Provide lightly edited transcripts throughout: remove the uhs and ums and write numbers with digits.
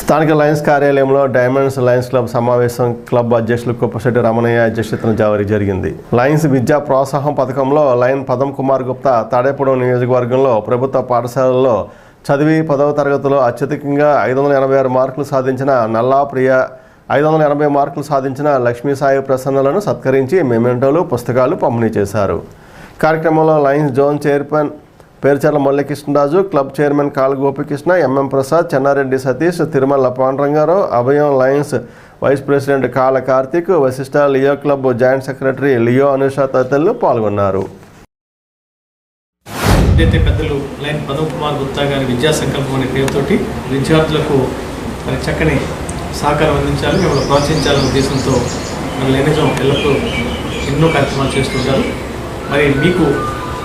స్థానిక లయన్స్ కార్యాలయంలో diamonds Lions club సమావేశం క్లబ్ అధ్యక్షులు కుప్పశెట్టి రమణయ్య అధ్యక్షతన జరిగింది. లయన్స్ విద్యా ప్రోత్సాహం పథకంలో లయన్ పదం కుమార్ గుప్తా తాడేపూడి నియోజకవర్గంలో ప్రభుత్వ పాఠశాలల్లో చదివి 10వ తరగతిలో అత్యధికంగా 586 మార్కులు సాధించిన నల్లా ప్రియ, 580 మార్కులు సాధించిన లక్ష్మీ సాయి ప్రసన్నలను సత్కరించి మెమెంటోలు, పుస్తకాలు పంపిణీ చేశారు. కార్యక్రమంలో Lions zone chairman Percharla Muralikrishnaraju, club chairman Kala Gopikrishna, MM Prasad, Chennareddy Satish, Tirumala Pandurangarao, Abhayam Lions vice president Kala Karthik, Vashishta Leo club joint secretary Leo Anusha తదితరులు పాల్గొన్నారు. పెద్దలు లయన్ పదం కుమార్ గుప్తా గారి విద్యా సంకల్పం అనే పేరుతోటి విద్యార్థులకు మరి చక్కని సహకారం అందించాలి, మిమ్మల్ని ప్రోత్సహించాలనే ఉద్దేశంతో మరి లయనిజం ఎల్లప్పుడూ ఎన్నో కార్యక్రమాలు చేస్తుంటారు. మరి మీకు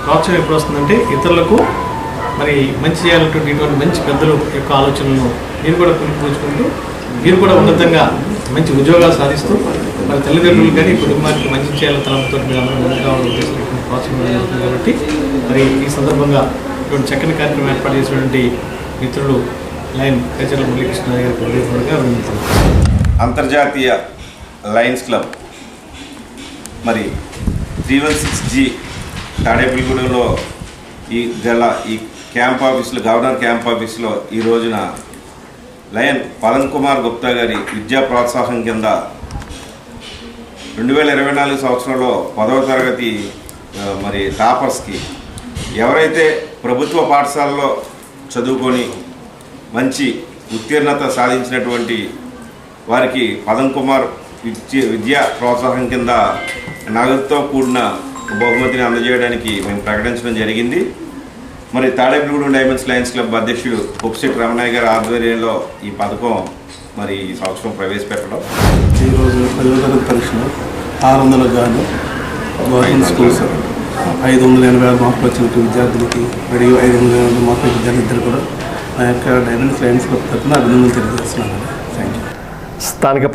ప్రోత్సాహం ఎప్పుడు వస్తుందంటే ఇతరులకు మరి మంచి చేయాలన్నటువంటి ఇటువంటి మంచి పెద్దల యొక్క ఆలోచనలను మీరు కూడా పుణిపుచ్చుకుంటూ మీరు కూడా ఉన్నతంగా మంచి ఉద్యోగాలు సాధిస్తూ మరి తల్లిదండ్రులు కానీ కుటుంబానికి మంచి చేయాలని తలంతో మీరు అందరూ ముందుగా ఉద్దేశించిన ప్రోత్సాహం జరుగుతుంది. కాబట్టి మరి ఈ సందర్భంగా ఇటువంటి చక్కని కార్యక్రమం ఏర్పాటు చేసినటువంటి మిత్రులు లయన్ పేర్చర్ల మురళీకృష్ణ గారికి హృదయపూర్వకంగా అభినందనలు. అంతర్జాతీయ లయన్స్ క్లబ్ మరి 316G తాడేపల్లిగూడెంలో ఈ క్యాంప్ ఆఫీసులో, గవర్నర్ క్యాంప్ ఆఫీసులో ఈ రోజున లయన్ పదం కుమార్ గుప్తా గారి విద్యా ప్రోత్సాహం కింద 2024 సంవత్సరంలో 10వ తరగతి మరి టాపర్స్కి ఎవరైతే ప్రభుత్వ పాఠశాలలో చదువుకొని మంచి ఉత్తీర్ణత సాధించినటువంటి వారికి పదం కుమార్ విద్యా ప్రోత్సాహం కింద నగదుతో కూడిన బహుమతిని అందజేయడానికి మేము ప్రకటించడం జరిగింది. మరి తాడేపల్లిగూడెం డైమండ్స్ లయన్స్ క్లబ్ అధ్యక్షుడు కుప్పశెట్టి రమణయ్య గారి ఆధ్వర్యంలో ఈ పథకం మరి ఈ సంవత్సరం ప్రవేశపెట్టడం. ఈరోజు 10వ తరగతి పరీక్షలో 600 గాను గవర్నమెంట్ స్కూల్స్ 586 మార్కులు వచ్చినట్టు విద్యార్థులకి మరియు 580 మార్కుల విద్యార్థులు కూడా మా యొక్క డైమండ్స్ లయన్స్ క్లబ్ తరఫున అభినందనలు తెలియజేస్తున్నాను. Thank you. స్థానిక